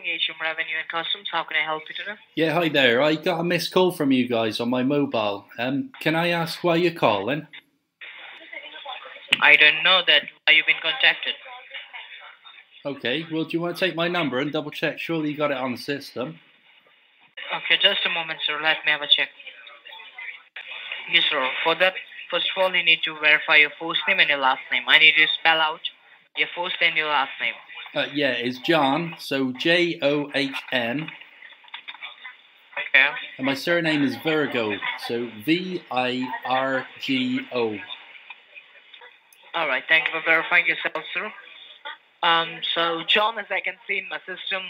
calling HM Revenue and Customs. How can I help you today? Yeah, hi there. I got a missed call from you guys on my mobile. Can I ask why you're calling? I don't know that why you've been contacted. Okay, well, do you want to take my number and double check? Surely you got it on the system. Okay, just a moment, sir. Let me have a check. Yes, sir. For that, first of all, you need to verify your first name and your last name. I need you to spell out your first and your last name. Yeah, it's John, so John, Okay. and my surname is Virgo, so Virgo. All right. Thank you for verifying yourself, sir. So John, as I can see in my system,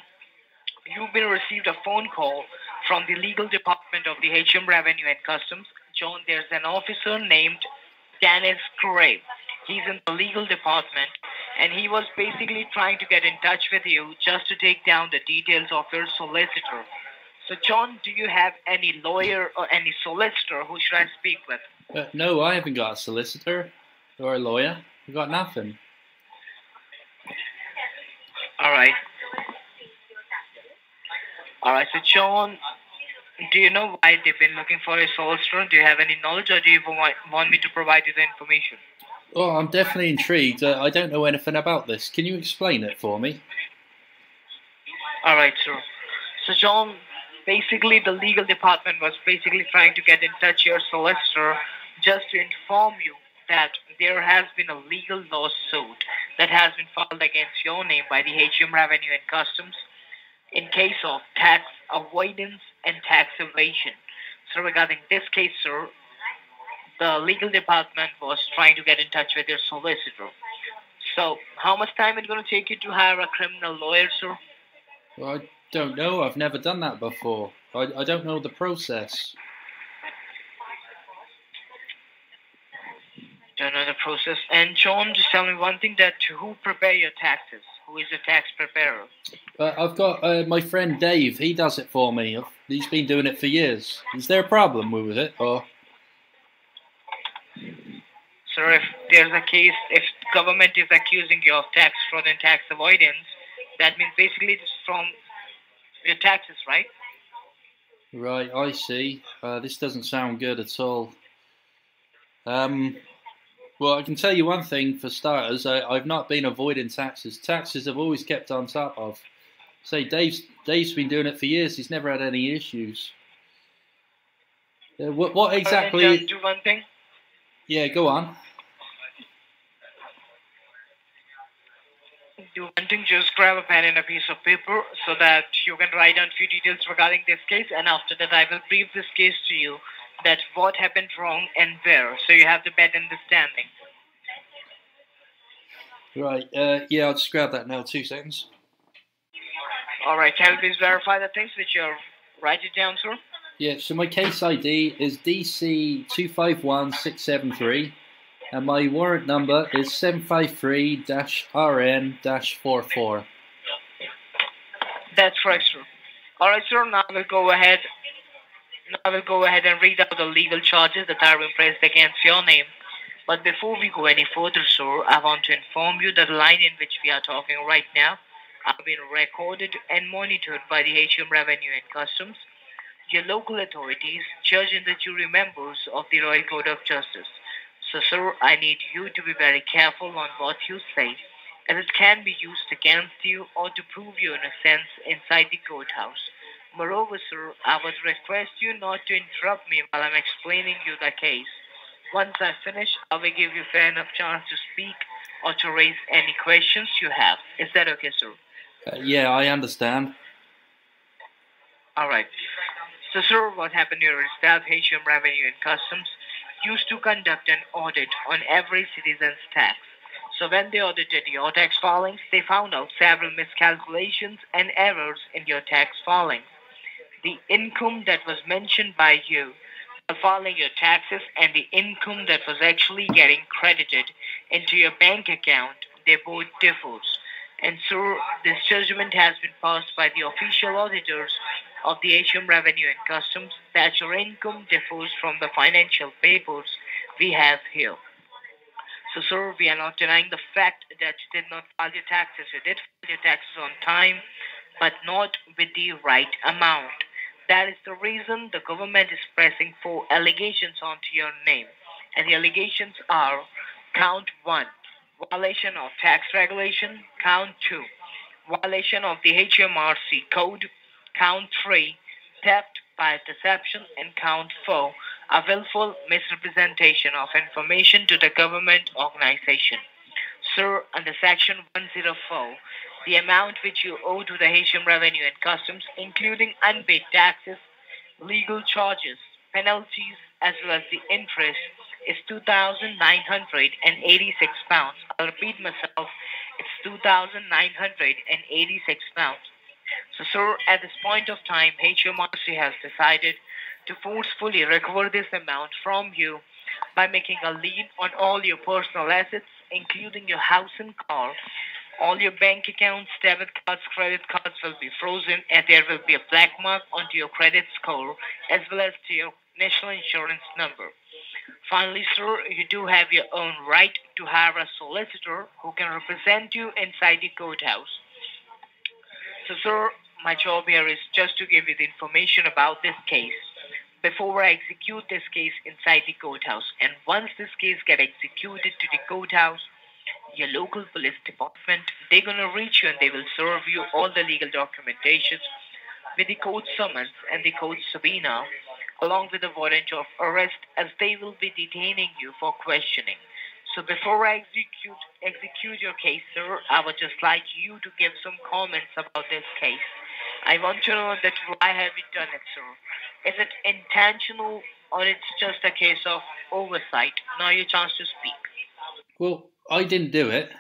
you've been received a phone call from the legal department of the HM Revenue and Customs. John, there's an officer named Dennis Gray. He's in the legal department, and he was basically trying to get in touch with you just to take down the details of your solicitor. So, John, do you have any lawyer or any solicitor who should I speak with? No, I haven't got a solicitor or a lawyer. I've got nothing. All right. All right. So, John, do you know why they've been looking for a solicitor? Do you have any knowledge, or do you want me to provide you the information? Oh, I'm definitely intrigued. I don't know anything about this. Can you explain it for me? All right, sir. So, John, basically, the legal department was basically trying to get in touch with your solicitor just to inform you that there has been a legal lawsuit that has been filed against your name by the HM Revenue and Customs in case of tax avoidance and tax evasion. So, regarding this case, sir, the legal department was trying to get in touch with your solicitor. So, how much time is it going to take you to hire a criminal lawyer, sir? Well, I don't know. I've never done that before. I don't know the process. Don't know the process. And John, just tell me one thing: that who prepare your taxes? Who is the tax preparer? I've got my friend Dave. He does it for me. He's been doing it for years. Is there a problem with it, or? Sir, if there's a case, if government is accusing you of tax fraud and tax avoidance, that means basically it's from your taxes, right? Right, I see. This doesn't sound good at all. Well, I can tell you one thing for starters. I've not been avoiding taxes. Taxes I've always kept on top of. Say, Dave's been doing it for years. He's never had any issues. What exactly? And do one thing. Yeah, go on. Do one thing. Just grab a pen and a piece of paper so that you can write down a few details regarding this case. And after that, I will brief this case to you. That what happened wrong and where, so you have the better understanding. Right. Yeah, I'll just grab that now. 2 seconds. All right. Can you please verify the things which you're writing down, sir? Yeah. So my case ID is DC 251673, and my warrant number is 753-RN-44. That's correct, sir. All right, sir. Now we'll go ahead. I will go ahead and read out the legal charges that are being placed against your name. But before we go any further, sir, I want to inform you that the line in which we are talking right now have been recorded and monitored by the HM Revenue and Customs, your local authorities, judge and the jury members of the Royal Court of Justice. So, sir, I need you to be very careful on what you say, as it can be used against you or to prove your innocence inside the courthouse. Moreover, sir, I would request you not to interrupt me while I'm explaining you the case. Once I finish, I will give you fair enough chance to speak or to raise any questions you have. Is that okay, sir? Yeah, I understand. All right. So, sir, what happened here is that HM Revenue and Customs used to conduct an audit on every citizen's tax. So when they audited your tax filings, they found out several miscalculations and errors in your tax filings. The income that was mentioned by you while filing your taxes and the income that was actually getting credited into your bank account, they both differs. And so this judgment has been passed by the official auditors of the HM Revenue and Customs that your income differs from the financial papers we have here. So, sir, we are not denying the fact that you did not file your taxes. You did file your taxes on time, but not with the right amount. That is the reason the government is pressing for allegations onto your name. And the allegations are: count 1, violation of tax regulation; count 2, violation of the HMRC code; count 3, theft by deception; and count 4, a willful misrepresentation of information to the government organization. Sir, under Section 104, the amount which you owe to the Haitian Revenue and Customs, including unpaid taxes, legal charges, penalties, as well as the interest, is £2,986. I'll repeat myself, it's £2,986. So, sir, at this point of time, HMRC has decided to forcefully recover this amount from you by making a lien on all your personal assets, including your house and car. All your bank accounts, debit cards, credit cards will be frozen, and there will be a black mark onto your credit score as well as to your national insurance number. Finally, sir, you do have your own right to hire a solicitor who can represent you inside the courthouse. So, sir, my job here is just to give you the information about this case before I execute this case inside the courthouse. And once this case get executed to the courthouse, your local police department, they're gonna reach you and they will serve you all the legal documentation with the court summons and the court subpoena, along with the warrant of arrest, as they will be detaining you for questioning. So before I execute your case, sir, I would just like you to give some comments about this case. I want to know that why have you done it, sir? Is it intentional or it's just a case of oversight? Now your chance to speak. Well, I didn't do it.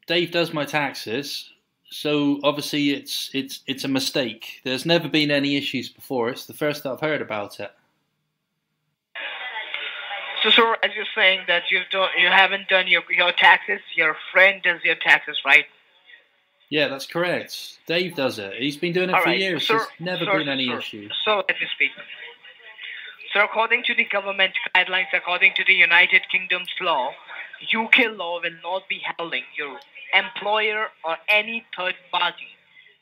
Dave does my taxes, so obviously it's a mistake. There's never been any issues before. It's the first that I've heard about it. So, sir, as you're saying that you haven't done your taxes, your friend does your taxes, right? Yeah, that's correct. Dave does it. He's been doing it All for right, years. sir. There's never been any Sir. issues. So let me speak. So, according to the government guidelines, according to the United Kingdom's law, UK law will not be holding your employer or any third party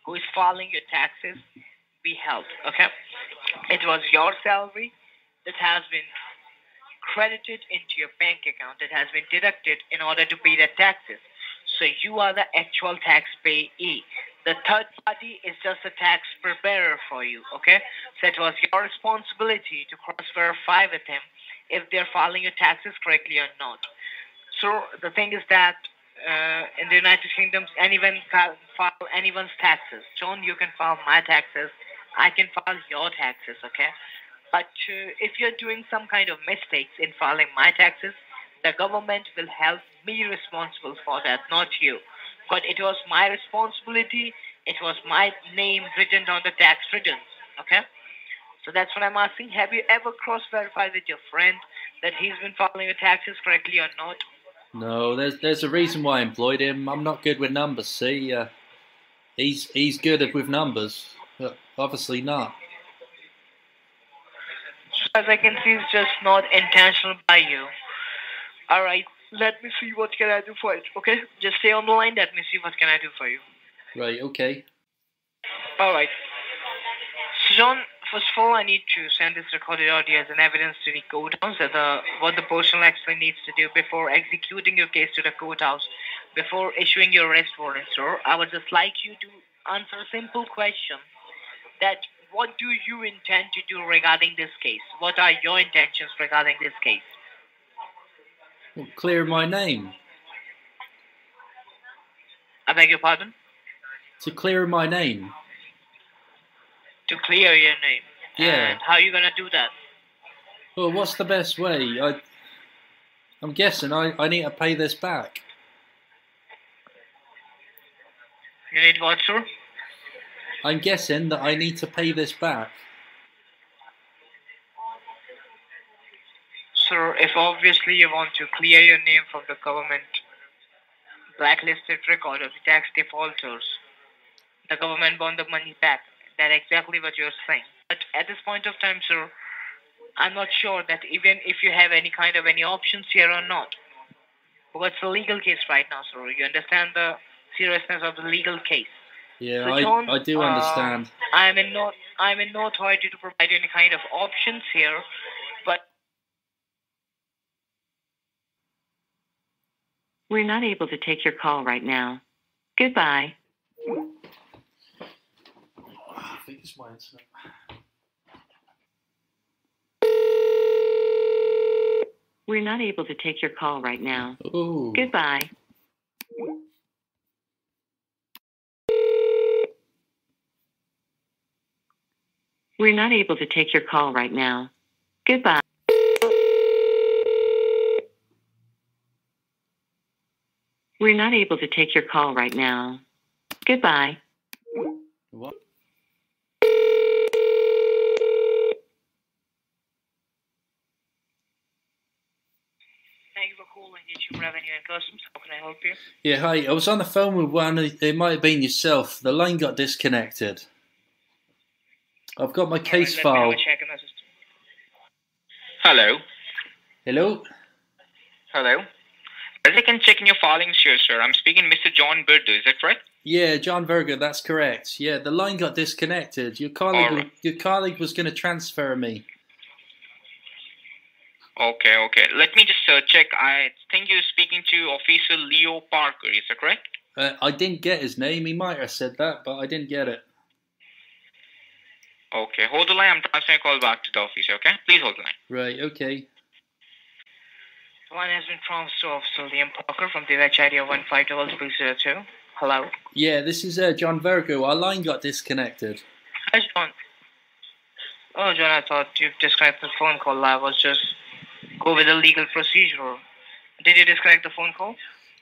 who is filing your taxes be held. Okay, it was your salary that has been credited into your bank account, that has been deducted in order to pay the taxes. So you are the actual taxpayee. The third party is just a tax preparer for you, okay? So it was your responsibility to cross-verify with him if they're filing your taxes correctly or not. So the thing is that in the United Kingdom, anyone can file anyone's taxes. John, you can file my taxes. I can file your taxes, okay? But if you're doing some kind of mistakes in filing my taxes, the government will help me responsible for that, not you. But it was my responsibility. It was my name written on the tax returns, okay? So that's what I'm asking. Have you ever cross-verified with your friend that he's been filing your taxes correctly or not? No, there's a reason why I employed him. I'm not good with numbers. See, he's good with numbers, but obviously not. As I can see, it's just not intentional by you. All right, let me see what can I do for it. Okay, just stay on the line. Let me see what can I do for you. Right. Okay. All right. So, John, first of all, I need to send this recorded audio as an evidence to the courthouse that what the person actually needs to do before executing your case to the courthouse, before issuing your arrest warrant, sir. I would just like you to answer a simple question: that what do you intend to do regarding this case? What are your intentions regarding this case? Well, clear my name. I beg your pardon? To clear my name. To clear your name. Yeah. And how are you gonna do that? Well, what's the best way? I'm guessing I need to pay this back. You need what, sir? I'm guessing that I need to pay this back. Sir, if obviously you want to clear your name from the government blacklisted record of the tax defaulters, the government want the money back. That's exactly what you're saying. But at this point of time, sir, I'm not sure that even if you have any options here or not. Because it's a legal case right now, sir. You understand the seriousness of the legal case. Yeah, So John, I do understand. I'm in no authority to provide any kind of options here, but We're not able to take your call right now. Goodbye. I think it's my internet. We're not able to take your call right now. Ooh. Goodbye. We're not able to take your call right now. Goodbye. We're not able to take your call right now. Goodbye. What? thank you for calling HM Revenue and Customs. How can I help you? Yeah, hi. I was on the phone with one. It might have been yourself. The line got disconnected. I've got my case Let me file. have a check in the system. Hello. Hello? Hello. As I can check in your filings here, sir, I'm speaking Mr. John Virgo. Is that correct? Yeah, John Virgo, that's correct. Yeah, the line got disconnected. Your colleague, Alright. your colleague was going to transfer me. Okay. Let me just check. I think you're speaking to Officer Leo Parker. Is that correct? I didn't get his name. He might have said that, but I didn't get it. Okay. Hold the line. I'm transferring a call back to the office. Okay. Please hold the line. Right, okay. The line has been transferred to Officer Liam Parker from the WH ID of 153302. Hello. Yeah, this is John Virgo. Our line got disconnected. Hi, John. Oh, John, I thought you disconnected the phone call. I was just go with the legal procedure. Did you disconnect the phone call?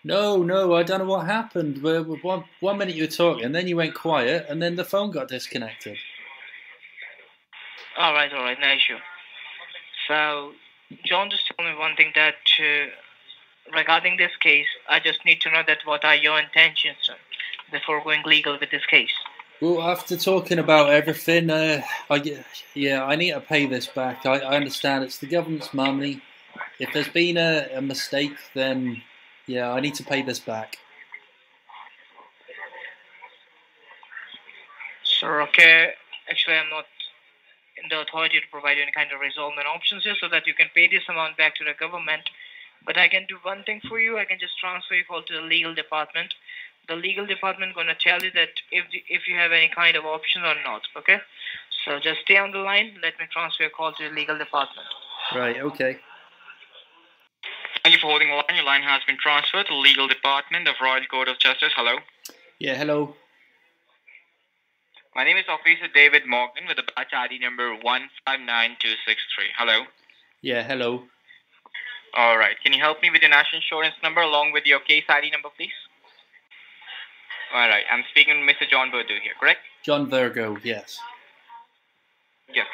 No, I don't know what happened. One minute you were talking, and then you went quiet, and then the phone got disconnected. All right, no issue. So, John, just tell me one thing that regarding this case, I just need to know that what are your intentions before going legal with this case. Well, after talking about everything, I need to pay this back. I understand it's the government's money. If there's been a mistake, then yeah, I need to pay this back. Sir, okay. Actually, I'm not in the authority to provide you any kind of resolvement options here so that you can pay this amount back to the government. But I can do one thing for you. I can just transfer your call to the legal department. The legal department going to tell you that if you have any kind of option or not, okay? So just stay on the line. Let me transfer your call to the legal department. Right, okay. Thank you for holding the line. Your line has been transferred to the legal department of Royal Court of Justice. Hello. Yeah, hello. My name is Officer David Morgan with the batch ID number 159263. Hello. Yeah, hello. All right. Can you help me with your national insurance number along with your case ID number, please? All right. I'm speaking with Mr. John Virgo here, correct? John Virgo, yes. Yes.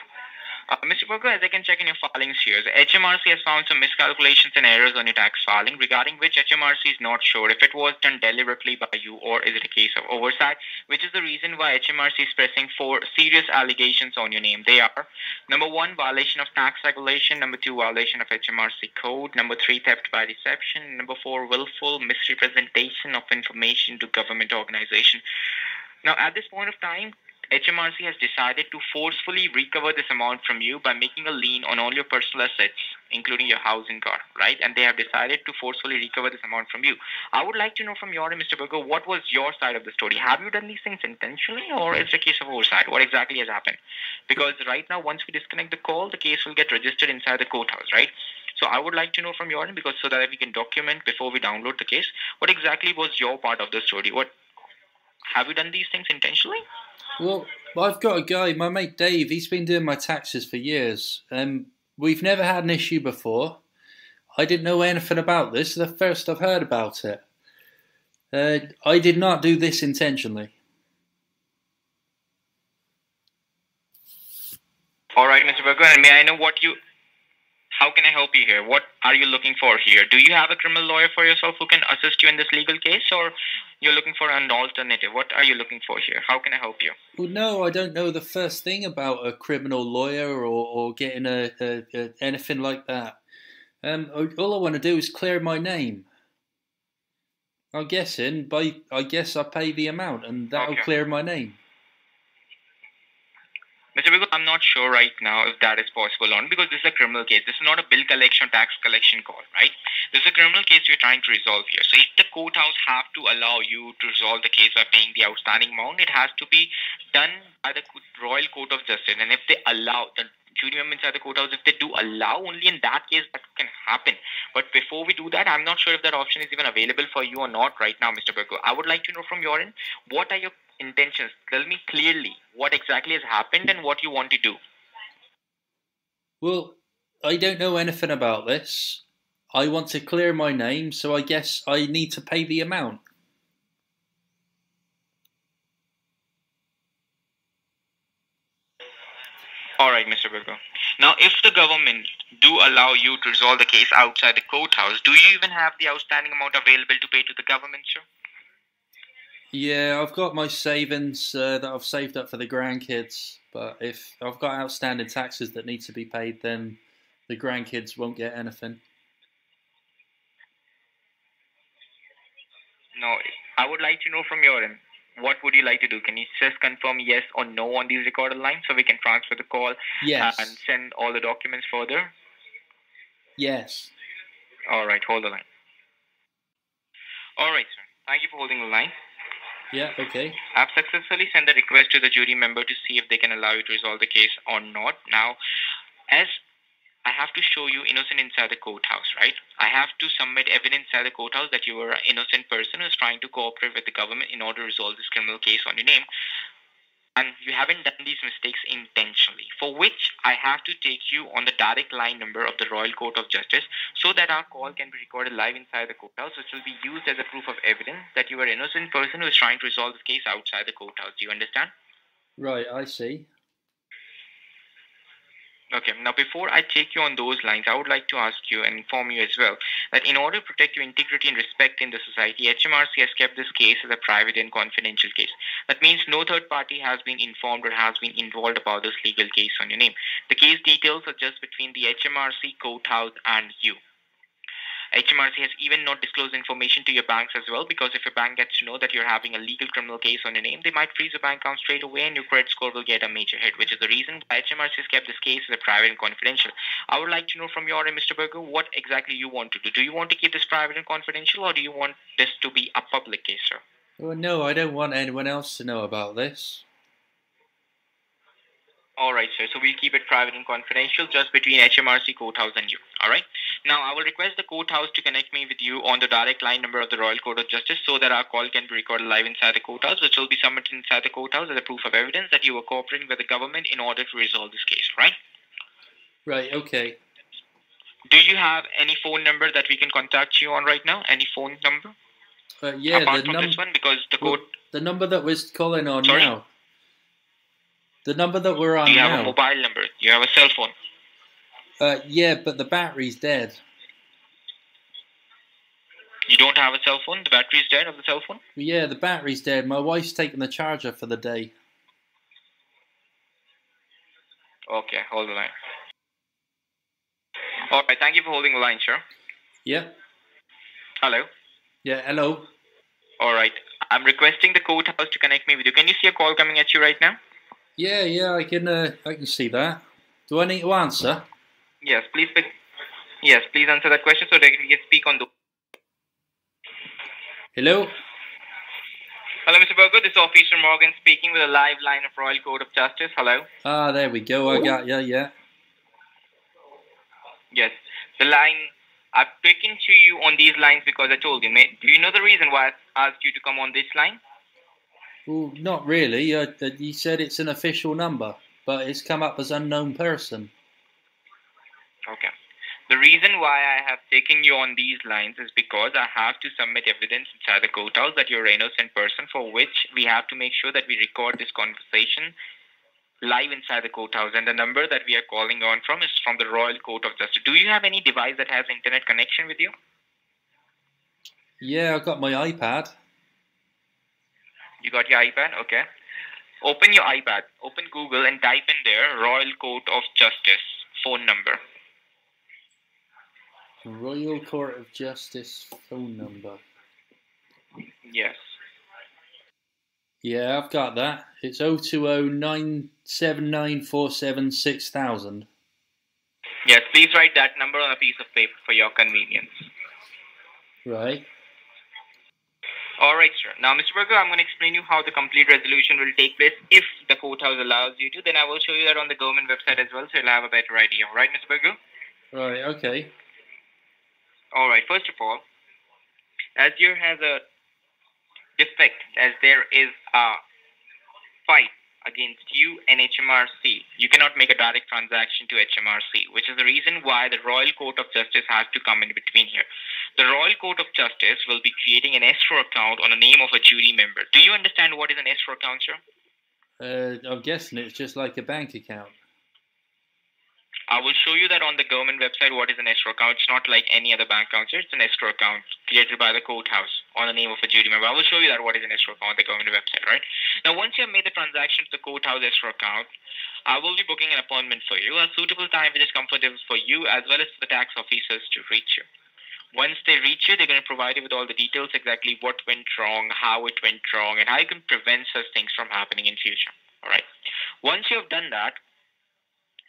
Mr. Virgo, as I can check in your filings here, the HMRC has found some miscalculations and errors on your tax filing, regarding which HMRC is not sure if it was done deliberately by you or is it a case of oversight, which is the reason why HMRC is pressing 4 serious allegations on your name. They are: number 1, violation of tax regulation; number 2, violation of HMRC code; number 3, theft by deception; number 4, willful misrepresentation of information to government organization. Now, at this point of time, HMRC has decided to forcefully recover this amount from you by making a lien on all your personal assets, including your house and car, right? And they have decided to forcefully recover this amount from you. I would like to know from your end, Mr. Virgo, what was your side of the story? Have you done these things intentionally, or is it a case of oversight? What exactly has happened? Because right now, once we disconnect the call, the case will get registered inside the courthouse, right? So I would like to know from your end, because so that we can document before we download the case, what exactly was your part of the story? What have you done these things intentionally? Well, I've got a guy, my mate Dave, he's been doing my taxes for years. We've never had an issue before. I didn't know anything about this. The first I've heard about it. I did not do this intentionally. All right, Mr. Virgo, and may I know how can I help you here? What are you looking for here? Do you have a criminal lawyer for yourself who can assist you in this legal case, or you're looking for an alternative? What are you looking for here? How can I help you? Well, no, I don't know the first thing about a criminal lawyer or getting anything like that. All I want to do is clear my name. I'm guessing, I guess I pay the amount and that'll Okay. clear my name. Mr. Virgo, I'm not sure right now if that is possible or not because this is a criminal case. This is not a bill collection, tax collection call, right? This is a criminal case we're trying to resolve here. So if the courthouse have to allow you to resolve the case by paying the outstanding amount, it has to be done by the Royal Court of Justice. And if they allow, the jury member inside the courthouse, if they do allow, only in that case that can happen. But before we do that, I'm not sure if that option is even available for you or not right now, Mr. Virgo. I would like to know from your end, what are your intentions? Tell me clearly what exactly has happened and what you want to do. Well, I don't know anything about this. I want to clear my name, so I guess I need to pay the amount. Alright, Mr. Virgo. Now, if the government do allow you to resolve the case outside the courthouse, do you even have the outstanding amount available to pay to the government, sir? Yeah, I've got my savings that I've saved up for the grandkids, but if I've got outstanding taxes that need to be paid, then the grandkids won't get anything. No, I would like to know from your end, what would you like to do? Can you just confirm yes or no on these recorded lines so we can transfer the call Yes. and send all the documents further? Yes. Alright, hold the line. Alright, sir. Thank you for holding the line. Yeah, okay. I've successfully sent a request to the jury member to see if they can allow you to resolve the case or not. Now, as I have to show you innocent inside the courthouse, right? I have to submit evidence inside the courthouse that you are an innocent person who is trying to cooperate with the government in order to resolve this criminal case on your name. And you haven't done these mistakes intentionally, for which I have to take you on the direct line number of the Royal Court of Justice so that our call can be recorded live inside the courthouse, which will be used as a proof of evidence that you are an innocent person who is trying to resolve this case outside the courthouse. Do you understand? Right, I see. Okay, now before I take you on those lines, I would like to ask you and inform you as well that in order to protect your integrity and respect in the society, HMRC has kept this case as a private and confidential case. That means no third party has been informed or has been involved about this legal case on your name. The case details are just between the HMRC, courthouse, and you. HMRC has even not disclosed information to your banks as well, because if your bank gets to know that you're having a legal criminal case on your name, they might freeze your bank account straight away and your credit score will get a major hit, which is the reason why HMRC has kept this case as a private and confidential. I would like to know from your end, Mr. Virgo, what exactly you want to do. Do you want to keep this private and confidential, or do you want this to be a public case, sir? Well, no, I don't want anyone else to know about this. Alright, sir. So we'll keep it private and confidential just between HMRC, courthouse, and you. Alright? Now, I will request the courthouse to connect me with you on the direct line number of the Royal Court of Justice so that our call can be recorded live inside the courthouse, which will be submitted inside the courthouse as a proof of evidence that you were cooperating with the government in order to resolve this case, right? Right, okay. Do you have any phone number that we can contact you on right now? Any phone number? Yeah, apart from this one, because the court... the number that we're calling on Sorry? now. The number that we're on Do you now. have a mobile number? Do you have a cell phone? Yeah, but the battery's dead. You don't have a cell phone? The battery is dead of the cell phone? Yeah, the battery's dead. My wife's taking the charger for the day. Okay, hold the line. Alright, thank you for holding the line, sir. Yep. Hello? Yeah, hello. Alright, I'm requesting the courthouse to connect me with you. Can you see a call coming at you right now? Yeah, I can see that. Do I need to answer? Yes, please answer that question so that we can speak on the... Hello? Hello, Mr. Virgo. This is Officer Morgan speaking with a live line of Royal Court of Justice. Hello? Ah, there we go. I got you, yeah. Yes. The line... I've taken to you on these lines because I told you, mate. Do you know the reason why I asked you to come on this line? Well, not really. You said it's an official number, but it's come up as unknown person. Okay. The reason why I have taken you on these lines is because I have to submit evidence inside the courthouse that you're an innocent person, for which we have to make sure that we record this conversation live inside the courthouse. And the number that we are calling on from is from the Royal Court of Justice. Do you have any device that has internet connection with you? Yeah, I got my iPad. You got your iPad? Okay. Open your iPad, open Google and type in there Royal Court of Justice phone number. Royal Court of Justice phone number. Yes. Yeah, I've got that. It's 020-979-476-000. Yes, please write that number on a piece of paper for your convenience. Right. Alright, sir. Now, Mr. Virgo, I'm going to explain you how the complete resolution will take place if the courthouse allows you to. Then I will show you that on the government website as well, so you'll have a better idea. Alright, Mr. Virgo? Right, okay. Alright, first of all, as there has a defect, as there is a fight against you and HMRC, you cannot make a direct transaction to HMRC, which is the reason why the Royal Court of Justice has to come in between here. The Royal Court of Justice will be creating an escrow account on the name of a jury member. Do you understand what is an escrow account, sir? I'm guessing it's just like a bank account. I will show you that on the government website what is an escrow account. It's not like any other bank account, sir. It's an escrow account created by the courthouse on the name of a jury member. I will show you that what is an escrow account on the government website, right? Now, once you have made the transaction to the courthouse escrow account, I will be booking an appointment for you, a suitable time which is comfortable for you as well as for the tax officers to reach you. Once they reach you, they're going to provide you with all the details, exactly what went wrong, how it went wrong, and how you can prevent such things from happening in future. All right. Once you have done that,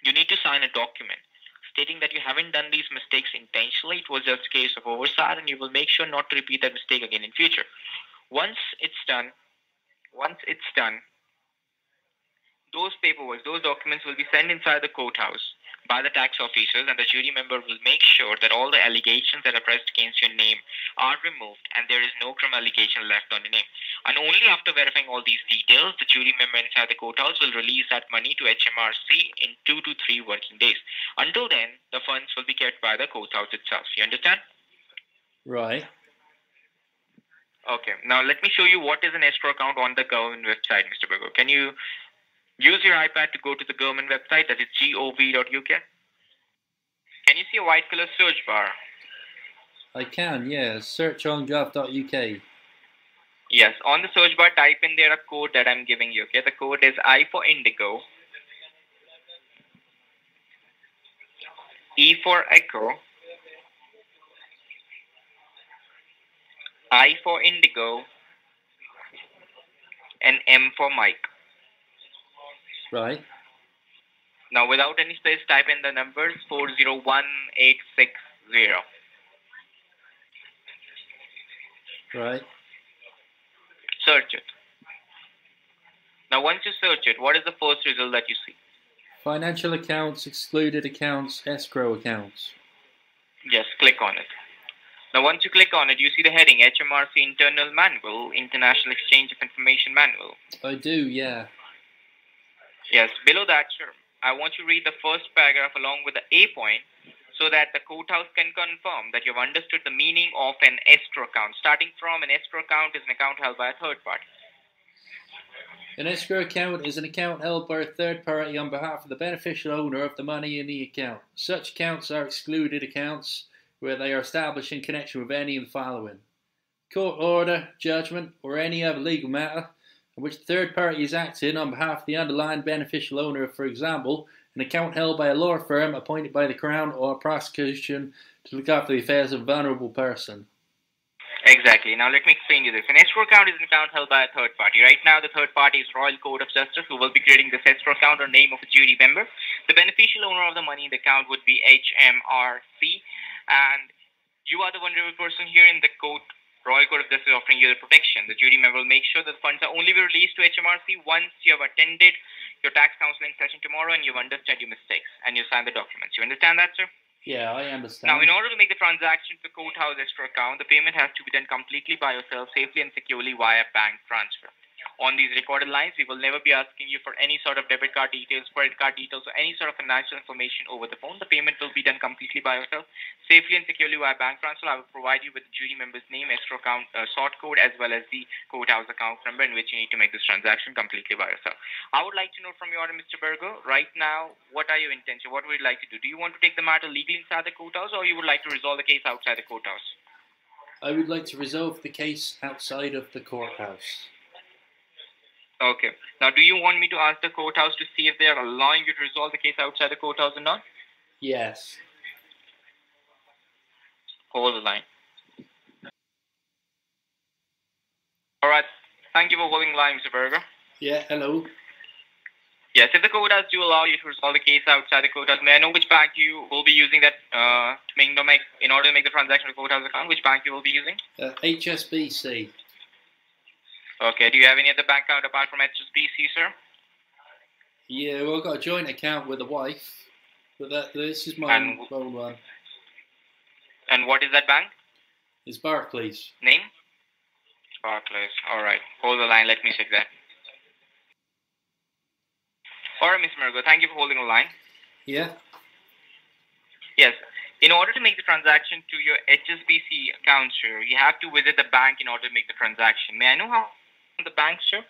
you need to sign a document stating that you haven't done these mistakes intentionally. It was just a case of oversight, and you will make sure not to repeat that mistake again in future. Once it's done, those paperwork, those documents will be sent inside the courthouse by the tax officers, and the jury member will make sure that all the allegations that are pressed against your name are removed and there is no criminal allegation left on your name. And only after verifying all these details, the jury member inside the courthouse will release that money to HMRC in 2 to 3 working days. Until then, the funds will be kept by the courthouse itself. You understand? Right. Okay. Now let me show you what is an escrow account on the government website, Mr. Virgo. Can you use your iPad to go to the government website, that is gov.uk. Can you see a white color search bar? I can, yeah. Search on gov.uk. Yes, on the search bar, type in there a code that I'm giving you. Okay, the code is I for Indigo, E for Echo, I for Indigo, and M for Mike. Right. Now, without any space, type in the numbers 401860. Right. Search it. Now, once you search it, what is the first result that you see? Financial accounts, excluded accounts, escrow accounts. Yes, click on it. Now, once you click on it, you see the heading HMRC Internal Manual, International Exchange of Information Manual. I do, yeah. Yes, below that, sure. I want you to read the first paragraph along with the A point so that the courthouse can confirm that you've understood the meaning of an escrow account. Starting from, an escrow account is an account held by a third party. An escrow account is an account held by a third party on behalf of the beneficial owner of the money in the account. Such accounts are excluded accounts where they are established in connection with any of the following: court order, judgment, or any other legal matter in which the third party is acting on behalf of the underlying beneficial owner, for example, an account held by a law firm appointed by the Crown or a prosecution to look after the affairs of a vulnerable person. Exactly. Now let me explain you this. An escrow account is an account held by a third party. Right now, the third party is Royal Court of Justice, who will be creating this escrow account on name of a jury member. The beneficial owner of the money in the account would be HMRC, and you are the vulnerable person here in the court. Royal Court of Justice is offering you the protection. The jury member will make sure that the funds are only be released to HMRC once you have attended your tax counseling session tomorrow and you've understood your mistakes and you sign the documents. You understand that, sir? Yeah, I understand. Now, in order to make the transaction to the courthouse escrow account, the payment has to be done completely by yourself, safely and securely via bank transfer. On these recorded lines, we will never be asking you for any sort of debit card details, credit card details, or any sort of financial information over the phone. The payment will be done completely by yourself, safely and securely via bank transfer. I will provide you with the jury member's name, escrow account, sort code, as well as the courthouse account number in which you need to make this transaction completely by yourself. I would like to know from you, Mr. Virgo, right now, what are your intentions? What would you like to do? Do you want to take the matter legally inside the courthouse, or you would like to resolve the case outside the courthouse? I would like to resolve the case outside of the courthouse. Okay. Now, do you want me to ask the courthouse to see if they are allowing you to resolve the case outside the courthouse or not? Yes. Hold the line. Alright. Thank you for holding the line, Mr. Virgo. Yeah, hello. Yes, if the quotas do allow you to resolve the case outside the quotas, may I know which bank you will be using that in order to make the transaction with quotas account? Which bank you will be using? HSBC. Okay. Do you have any other bank account apart from HSBC, sir? Yeah, well, I've got a joint account with a wife, but this is my own one. And what is that bank? It's Barclays. Name? Barclays. Alright. Hold the line. Let me check that. Alright, Mr. Virgo. Thank you for holding the line. Yeah. Yes. In order to make the transaction to your HSBC account, sir, you have to visit the bank in order to make the transaction. May I know how the bank, sir?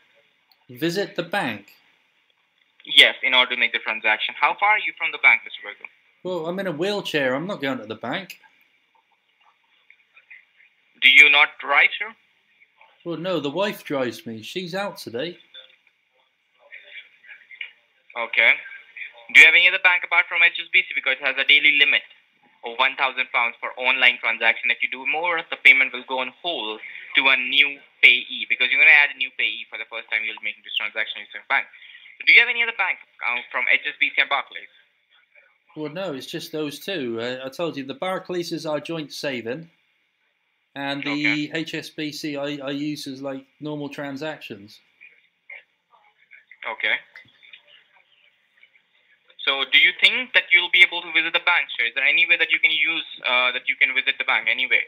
Visit the bank? Yes, in order to make the transaction. How far are you from the bank, Mr. Virgo? Well, I'm in a wheelchair. I'm not going to the bank. Do you not drive, sir? Well, no, the wife drives me. She's out today. Okay. Do you have any other bank apart from HSBC? Because it has a daily limit of £1,000 for online transaction. If you do more, the payment will go on hold to a new payee, because you're going to add a new payee for the first time you'll make this transaction with your bank. Do you have any other bank from HSBC and Barclays? Well, no, it's just those two. I told you, the Barclays is our joint saving, and the HSBC I use as like normal transactions. Okay. So, do you think that you'll be able to visit the bank, sir? Is there any way that you can use, that you can visit the bank anyway?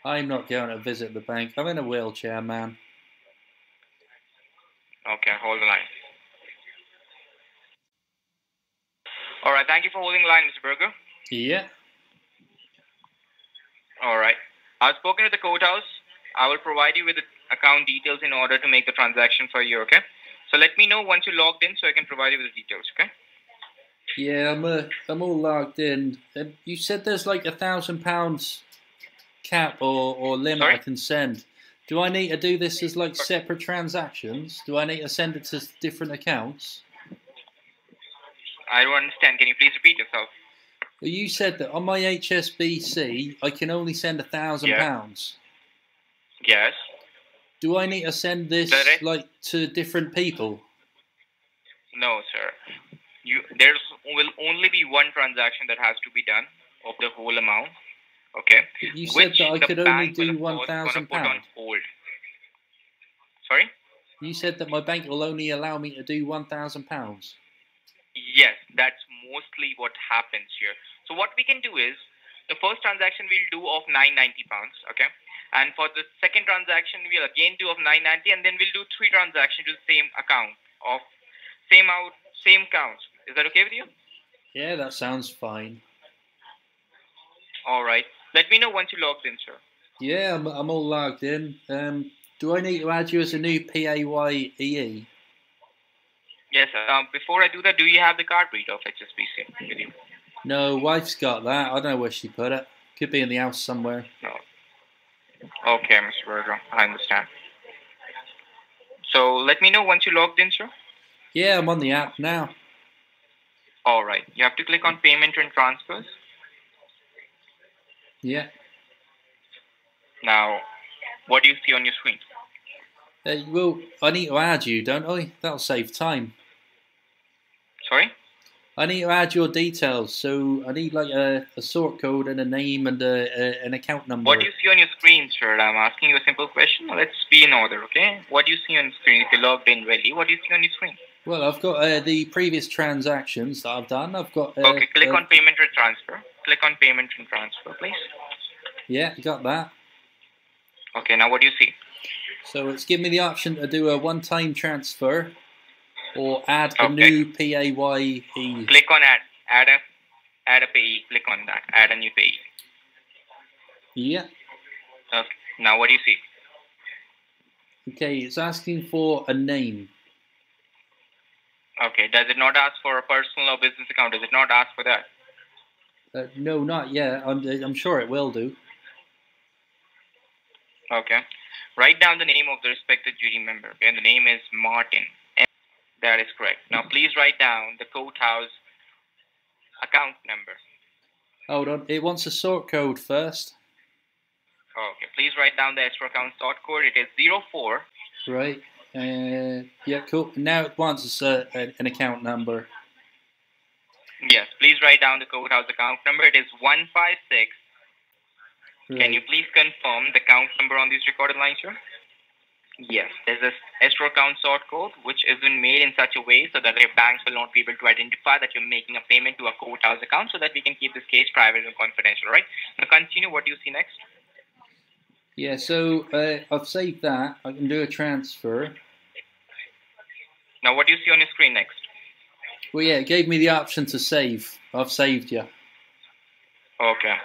I'm not going to visit the bank. I'm in a wheelchair, man. Okay, hold the line. Alright, thank you for holding the line, Mr. Virgo. Yeah. Alright. I've spoken to the courthouse. I will provide you with the account details in order to make the transaction for you, okay? So let me know once you're logged in so I can provide you with the details, okay? Yeah, I'm all logged in. You said there's like £1,000 cap or limit Sorry? I can send. Do I need to do this as like separate transactions? Do I need to send it to different accounts? I don't understand. Can you please repeat yourself? Well, you said that on my HSBC I can only send £1,000. Yes. Do I need to send this like to different people? No, sir. There will only be one transaction that has to be done of the whole amount. Okay. You said that I could only do £1,000. Put on hold. Sorry? You said that my bank will only allow me to do £1,000. Yes, that's mostly what happens here. So what we can do is, the first transaction we'll do of £990, okay? And for the second transaction, we'll again do of £990, and then we'll do 3 transactions to the same account of same counts. Is that okay with you? Yeah, that sounds fine. All right. Let me know once you logged in, sir. Yeah, I'm all logged in. Do I need to add you as a new PAYE? Yes. Before I do that, do you have the card reader of HSBC with you? No, wife's got that. I don't know where she put it. Could be in the house somewhere. No. Okay, Mr. Virgo. I understand. So let me know once you logged in, sir. Yeah, I'm on the app now. All right. You have to click on Payment and Transfers. Yeah. Now, what do you see on your screen? Well, I need to add you, don't I? That'll save time. Sorry? I need to add your details, so I need like a sort code and a name and an account number. What do you see on your screen, sir? I'm asking you a simple question. Let's be in order, okay? What do you see on the screen? If you logged in really, what do you see on your screen? Well, I've got the previous transactions that I've done. I've got. Okay, click on Payment and Transfer. Click on Payment and Transfer, please. Yeah, got that. Okay, now what do you see? So it's giving me the option to do a one-time transfer or add a new PAYE. Click on add a payee. Click on that. Add a new payee. Yeah. Okay. Now what do you see? Okay, it's asking for a name. Okay. Does it not ask for a personal or business account? Does it not ask for that? No, not yet. I'm sure it will do. Okay. Write down the name of the respected jury member. Okay, and the name is Martin. That is correct. Now please write down the courthouse account number. Hold on. It wants a sort code first. Okay. Please write down the escrow account sort code. It is 04. Right. Yeah, cool. Now it wants an account number. Yes, please write down the courthouse account number. It is 156. Right. Can you please confirm the account number on this recorded line, sir? Yes, there's a escrow account sort code which is been made in such a way so that your banks will not be able to identify that you're making a payment to a courthouse account, so that we can keep this case private and confidential, right? Now continue. What do you see next? Yeah, so I've saved that. I can do a transfer. Now what do you see on your screen next? Well, yeah, it gave me the option to save. I've saved you. Okay.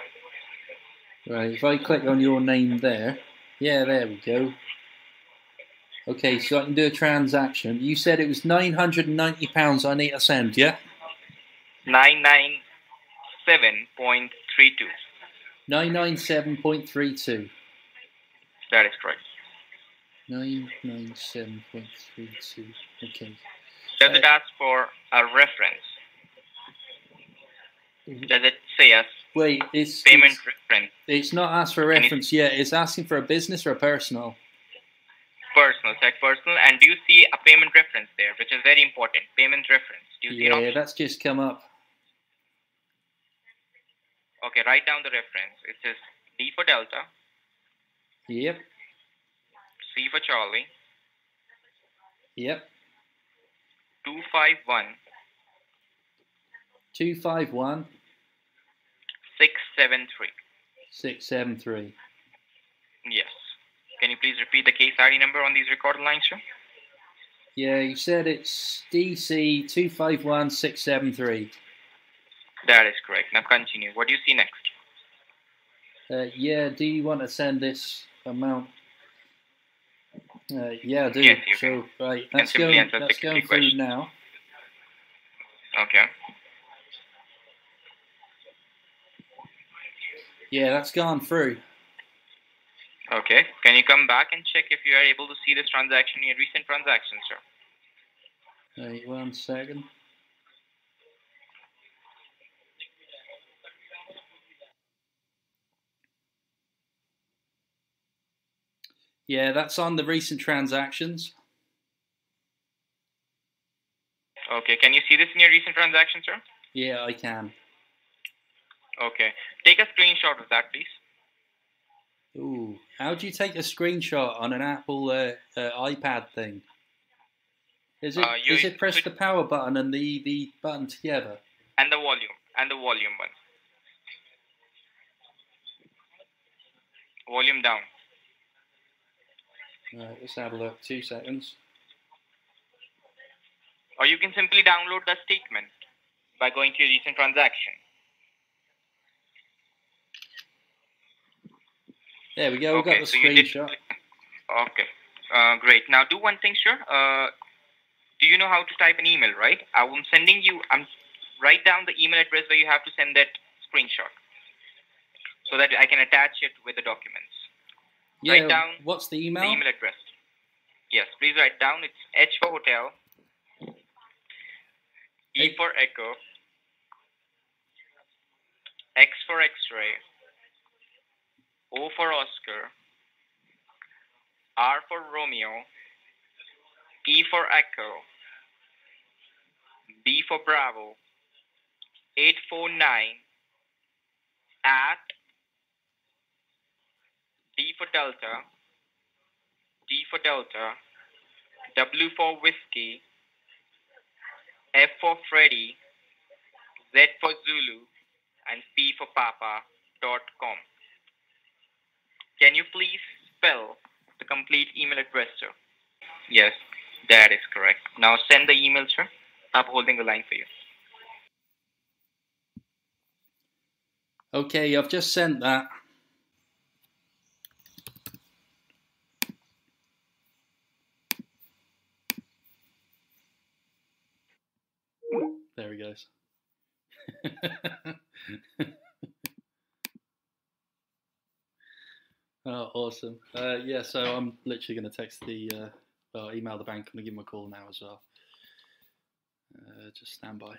Right, if I click on your name there. Yeah, there we go. Okay, so I can do a transaction. You said it was £990 I need to send, yeah? 997.32. 997.32. That is correct. 997.32. Okay. Does it ask for a reference? Does it say as Wait, payment reference? It's not asked for a reference yet. It's asking for a business or a personal. Personal, check personal. And do you see a payment reference there, which is very important? Payment reference. Do you see it? Yeah, that's just come up. Okay, write down the reference. It says D for Delta, Yep. C for Charlie, Yep. 251 251 673. 673. Yes. Can you please repeat the case ID number on these recorded lines, sir? Yeah, you said it's DC 251673. That is correct. Now continue. What do you see next? Yeah, do you want to send this amount? Yeah, I do. Yes, you so, right, can that's simply going, answer that's security going through question. now. Okay. Yeah, that's gone through. Okay. Can you come back and check if you are able to see this transaction in your recent transactions, sir? Right, 1 second. Yeah, that's on the recent transactions. Okay. Can you see this in your recent transactions, sir? Yeah, I can. Okay. Take a screenshot of that, please. Ooh, how do you take a screenshot on an Apple iPad thing? Is it press the power button and the button together? And the volume one. Volume down. Right, let's have a look. 2 seconds. Or you can simply download the statement by going to your recent transaction. There we go. Okay, We've got the so you did. screenshot. Okay, great. Now do one thing, sure. Do you know how to type an email, right? I'm sending you. Write down the email address where you have to send that screenshot, so that I can attach it with the documents. Yeah. Write down What's the email? the email address. Yes, please write down. It's H for hotel, E for echo, X for X-ray, O for Oscar, R for Romeo, E for Echo, B for Bravo, 849 at D for Delta, D for Delta, W for Whiskey, F for Freddy, Z for Zulu, and P for Papa.com. Can you please spell the complete email address, sir? Yes, that is correct. Now send the email, sir. I'm holding the line for you. Okay, I've just sent that. There he goes. Oh, awesome. Yeah, so I'm literally going to text email the bank. I'm going to give them a call now as well. Just stand by.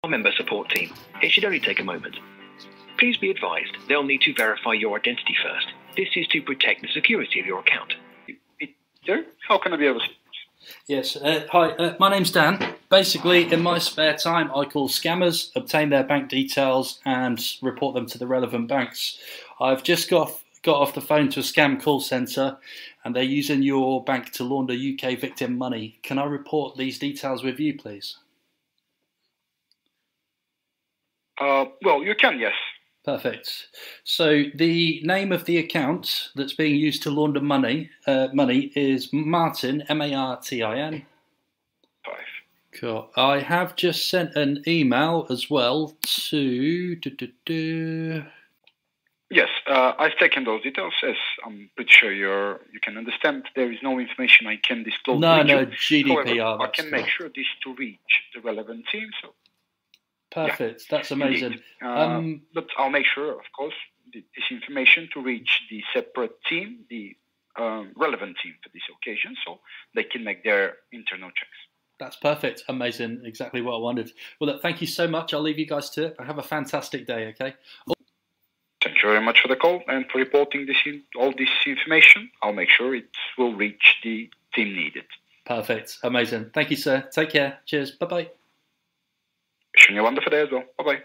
Our member support team. It should only take a moment. Please be advised, they'll need to verify your identity first. This is to protect the security of your account. Yeah? How can I be able to? Yes, hi, my name's Dan. Basically, in my spare time, I call scammers, obtain their bank details, and report them to the relevant banks. I've just got off the phone to a scam call centre, and they're using your bank to launder UK victim money. Can I report these details with you, please? Well, you can, yes. Perfect. So the name of the account that's being used to launder money is Martin, Martin. 5. Cool. I have just sent an email as well to... Yes, I've taken those details. As I'm pretty sure you can understand. There is no information I can disclose. No, However, GDPR. I can make sure this to reach the relevant team. So. Perfect. Yeah, that's amazing. But I'll make sure, of course, this information to reach the separate team, the relevant team for this occasion, so they can make their internal checks. That's perfect. Amazing. Exactly what I wanted. Well, look, thank you so much. I'll leave you guys to it. Have a fantastic day, okay? Thank you very much for the call and for reporting all this information. I'll make sure it will reach the team needed. Perfect. Amazing. Thank you, sir. Take care. Cheers. Bye-bye. Wishing you a wonderful day as well. Bye-bye.